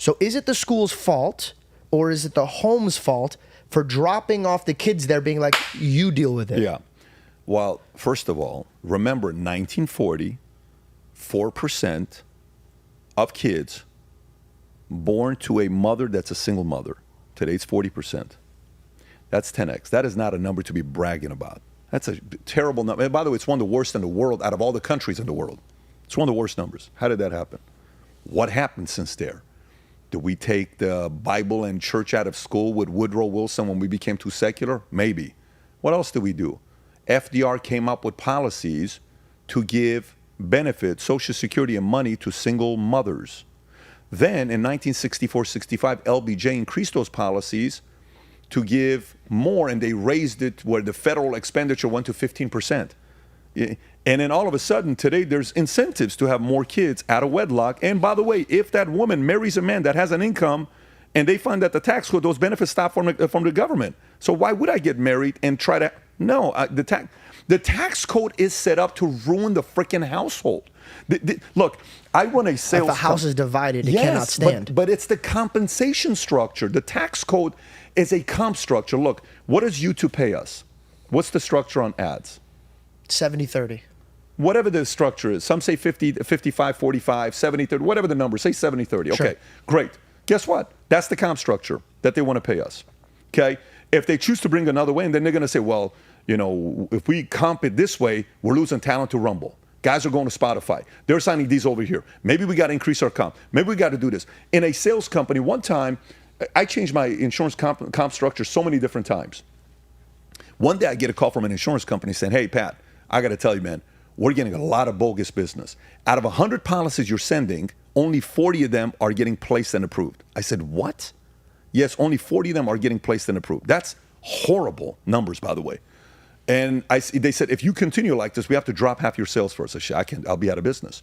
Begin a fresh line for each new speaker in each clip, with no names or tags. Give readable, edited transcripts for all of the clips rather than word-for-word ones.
So is it the school's fault or is it the home's fault for dropping off the kids there being like, you deal with it?
Yeah. Well, first of all, remember 1940, 4% of kids born to a mother that's a single mother. Today it's 40%. That's 10x. That is not a number to be bragging about. That's a terrible number. And by the way, it's one of the worst in the world out of all the countries in the world. It's one of the worst numbers. How did that happen? What happened since there? Did we take the Bible and church out of school with Woodrow Wilson when we became too secular? Maybe. What else did we do? FDR came up with policies to give benefits, Social Security and money to single mothers. Then in 1964-65, LBJ increased those policies to give more, and they raised it where the federal expenditure went to 15%. And then all of a sudden, today, there's incentives to have more kids out of wedlock. And by the way, if that woman marries a man that has an income and they find that the tax code, those benefits stop from the government. So why would I get married and try to, no, the tax code is set up to ruin the freaking household. Look, I run a sales.
If a house is divided, it cannot stand.
But it's the compensation structure. The tax code is a comp structure. Look, what does YouTube pay us? What's the structure on ads?
70-30.
Whatever the structure is. Some say 50, 55, 45, 70, 30, whatever the number. Say 70, 30. Okay, great. Guess what? That's the comp structure that they want to pay us. Okay? If they choose to bring another way, and then they're going to say, well, you know, if we comp it this way, we're losing talent to Rumble. Guys are going to Spotify. They're signing these over here. Maybe we got to increase our comp. Maybe we got to do this. In a sales company, one time, I changed my insurance comp structure so many different times. One day I get a call from an insurance company saying, hey, Pat, I got to tell you, man, we're getting a lot of bogus business. Out of 100 policies you're sending, only 40 of them are getting placed and approved. I said, what? Yes, only 40 of them are getting placed and approved. That's horrible numbers, by the way. And they said, if you continue like this, we have to drop half your sales force. I said, I'll be out of business.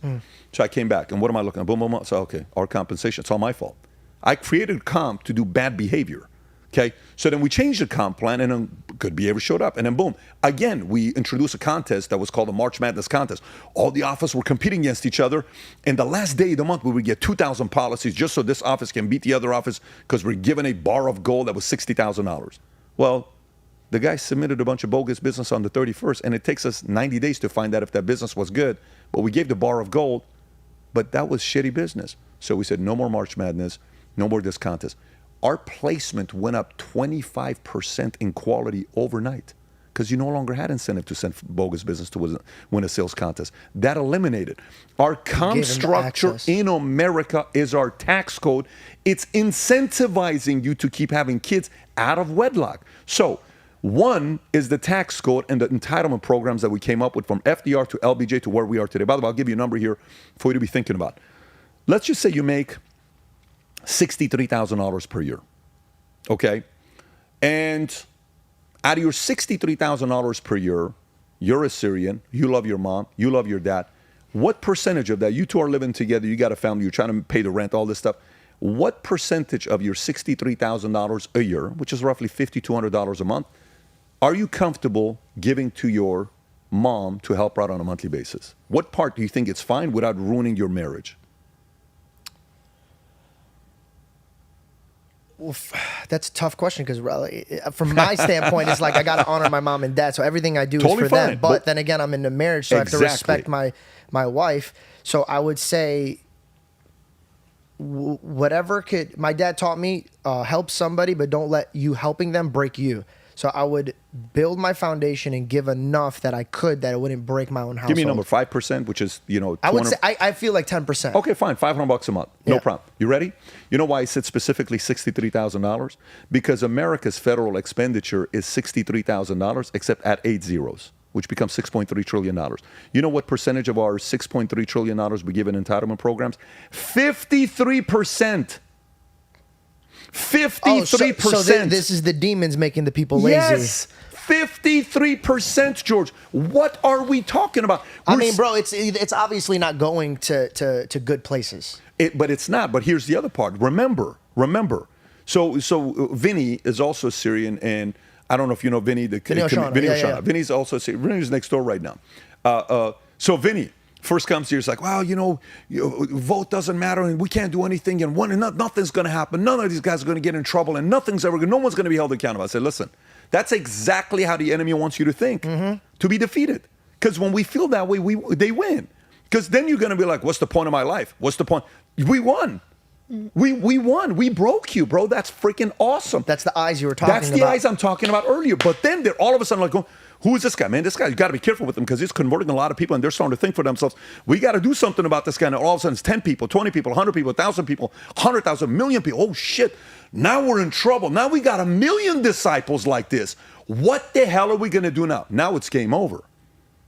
So I came back, and what am I looking at? Boom, boom, boom. So, okay, our compensation, it's all my fault. I created comp to do bad behavior. Okay, so then we changed the comp plan, and then good behavior showed up, and then boom, again we introduced a contest that was called the March Madness contest. All the offices were competing against each other, and the last day of the month we would get 2,000 policies just so this office can beat the other office because we're given a bar of gold that was $60,000. Well, the guy submitted a bunch of bogus business on the 31st, and it takes us 90 days to find out if that business was good. But we gave the bar of gold, but that was shitty business. So we said no more March Madness, no more this contest. Our placement went up 25% in quality overnight because you no longer had incentive to send bogus business to win a sales contest. That eliminated. Our comp structure in America is our tax code. It's incentivizing you to keep having kids out of wedlock. So one is the tax code and the entitlement programs that we came up with from FDR to LBJ to where we are today. By the way, I'll give you a number here for you to be thinking about. Let's just say you make $63,000 per year, okay? And out of your $63,000 per year, you're a Syrian, you love your mom, you love your dad. What percentage of that, you two are living together, you got a family, you're trying to pay the rent, all this stuff. What percentage of your $63,000 a year, which is roughly $5,200 a month, are you comfortable giving to your mom to help her out on a monthly basis? What part do you think it's fine without ruining your marriage?
Well, that's a tough question because from my standpoint, it's like I got to honor my mom and dad. So everything I do is for them. But then again, I'm in a marriage, so I have to respect my wife. So I would say whatever my dad taught me, help somebody, but don't let you helping them break you. So I would build my foundation and give enough that I could that it wouldn't break my own household.
Give me a number, 5%, which is, you know,
I would say I feel like 10%.
Okay, fine, $500 a month, no problem. You ready? You know why I said specifically $63,000? Because America's federal expenditure is $63,000, except at 8 zeros, which becomes $6.3 trillion. You know what percentage of our $6.3 trillion we give in entitlement programs? 53%. 53%.
So this is the demons making the people lazy.
Yes, 53%, George. What are we talking about?
I mean, bro, it's obviously not going to good places.
But it's not. But here's the other part. Remember. So Vinny is also Syrian, and I don't know if you know Vinny. Vinny Oshana. Vinny's also Syrian. Vinny's next door right now. So Vinny, First comes here, it's like, well, vote doesn't matter and we can't do anything and nothing's going to happen. None of these guys are going to get in trouble and no one's going to be held accountable. I said, listen, that's exactly how the enemy wants you to think, to be defeated. Because when we feel that way, they win. Because then you're going to be like, what's the point of my life? What's the point? We won. We won. We broke you, bro. That's freaking awesome.
That's the eyes you were talking about.
That's the eyes I'm talking about earlier. But then they're all of a sudden like, who is this guy, man? This guy, you got to be careful with him because he's converting a lot of people and they're starting to think for themselves. We got to do something about this guy. And all of a sudden it's 10 people, 20 people, 100 people, 1,000 people, 100,000, million people. Oh, shit. Now we're in trouble. Now we got 1 million disciples like this. What the hell are we going to do now? Now it's game over.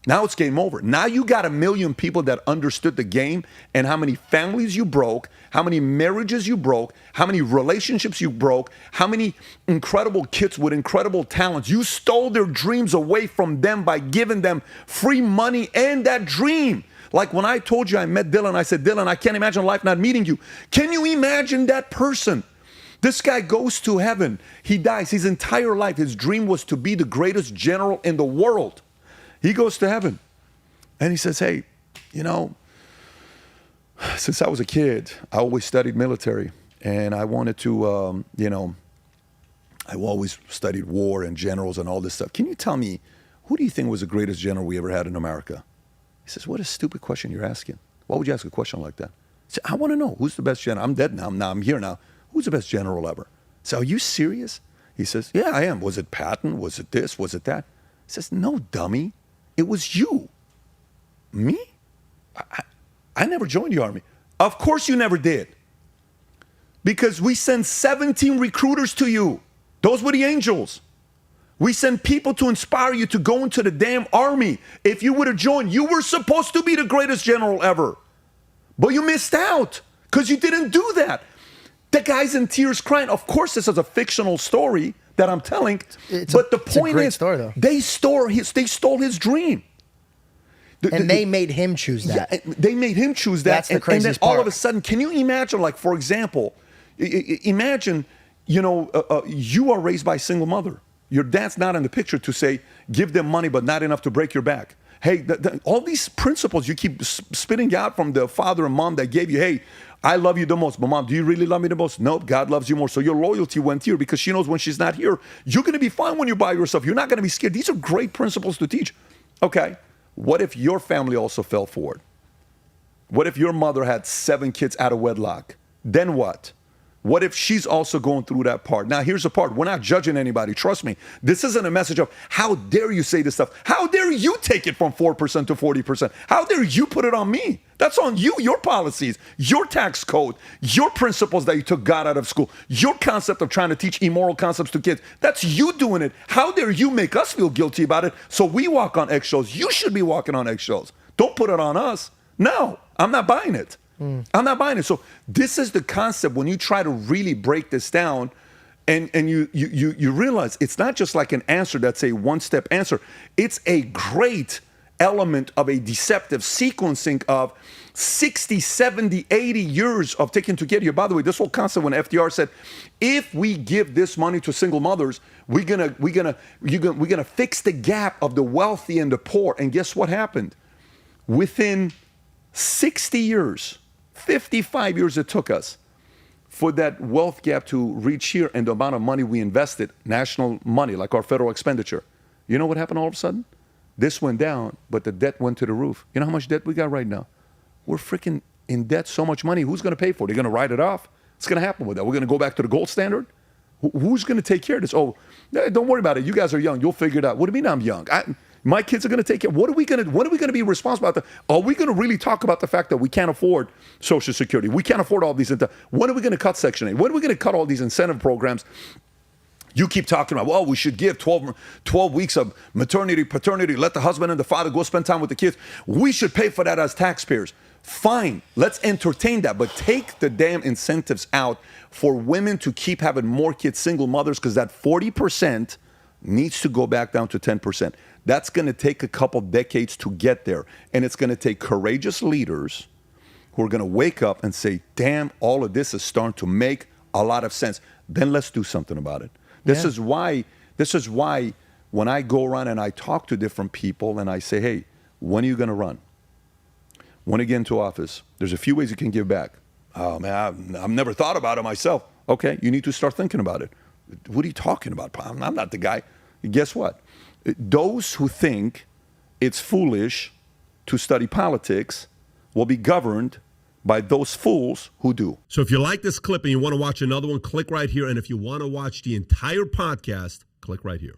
Now it's game over. Now you got 1 million people that understood the game and how many families you broke, how many marriages you broke, how many relationships you broke, how many incredible kids with incredible talents. You stole their dreams away from them by giving them free money and that dream. Like when I told you I met Dylan, I said, Dylan, I can't imagine life not meeting you. Can you imagine that person? This guy goes to heaven. He dies. His entire life, his dream was to be the greatest general in the world. He goes to heaven and he says, hey, since I was a kid, I always studied military and I wanted to, I always studied war and generals and all this stuff. Can you tell me, who do you think was the greatest general we ever had in America? He says, what a stupid question you're asking. Why would you ask a question like that? I said, I want to know, who's the best general? I'm dead now. I'm here now. Who's the best general ever? So are you serious? He says, yeah, I am. Was it Patton? Was it this? Was it that? He says, no, dummy. It was you. Me? I never joined the Army. Of course you never did. Because we sent 17 recruiters to you. Those were the angels. We sent people to inspire you to go into the damn Army. If you would have joined, you were supposed to be the greatest general ever. But you missed out because you didn't do that. The guy's in tears crying. Of course, this is a fictional story that I'm telling. But the point is, story, they stole his dream.
And they made him choose that.
Yeah, they made him choose that.
That's the craziest
and then
part.
All of a sudden, can you imagine, like, for example, imagine, you are raised by a single mother. Your dad's not in the picture to say, give them money, but not enough to break your back. Hey, all these principles you keep spitting out from the father and mom that gave you, hey, I love you the most. But mom, do you really love me the most? Nope, God loves you more. So your loyalty went here because she knows when she's not here, you're going to be fine when you're by yourself. You're not going to be scared. These are great principles to teach. Okay, what if your family also fell for it? What if your mother had 7 kids out of wedlock? Then what? What if she's also going through that part? Now, here's the part. We're not judging anybody. Trust me. This isn't a message of how dare you say this stuff. How dare you take it from 4% to 40%? How dare you put it on me? That's on you, your policies, your tax code, your principles that you took God out of school, your concept of trying to teach immoral concepts to kids. That's you doing it. How dare you make us feel guilty about it so we walk on eggshells? You should be walking on eggshells. Don't put it on us. No, I'm not buying it. I'm not buying it. So this is the concept when you try to really break this down and you realize it's not just like an answer that's a one-step answer. It's a great element of a deceptive sequencing of 60, 70, 80 years of taking to get here. By the way, this whole concept when FDR said, if we give this money to single mothers, we're gonna fix the gap of the wealthy and the poor. And guess what happened? Within 60 years, 55 years it took us for that wealth gap to reach here and the amount of money we invested, national money, like our federal expenditure. You know what happened all of a sudden? This went down, but the debt went to the roof. You know how much debt we got right now? We're freaking in debt, so much money. Who's going to pay for it? They're going to write it off. What's going to happen with that? We're going to go back to the gold standard? Who's going to take care of this? Oh, don't worry about it. You guys are young. You'll figure it out. What do you mean I'm young? My kids are going to take care. What are we going to be responsible about? Are we going to really talk about the fact that we can't afford Social Security? We can't afford all these. When are we going to cut Section 8? When are we going to cut all these incentive programs? You keep talking about, well, we should give 12 weeks of maternity, paternity, let the husband and the father go spend time with the kids. We should pay for that as taxpayers. Fine, let's entertain that, but take the damn incentives out for women to keep having more kids, single mothers, because that 40% needs to go back down to 10%. That's going to take a couple decades to get there. And it's going to take courageous leaders who are going to wake up and say, damn, all of this is starting to make a lot of sense. Then let's do something about it. This is why when I go around and I talk to different people and I say, hey, when are you going to run? want to get into office, there's a few ways you can give back. Oh, man, I've never thought about it myself. Okay, you need to start thinking about it. What are you talking about? I'm not the guy. Guess what? Those who think it's foolish to study politics will be governed by those fools who do.
So if you like this clip and you want to watch another one, click right here. And if you want to watch the entire podcast, click right here.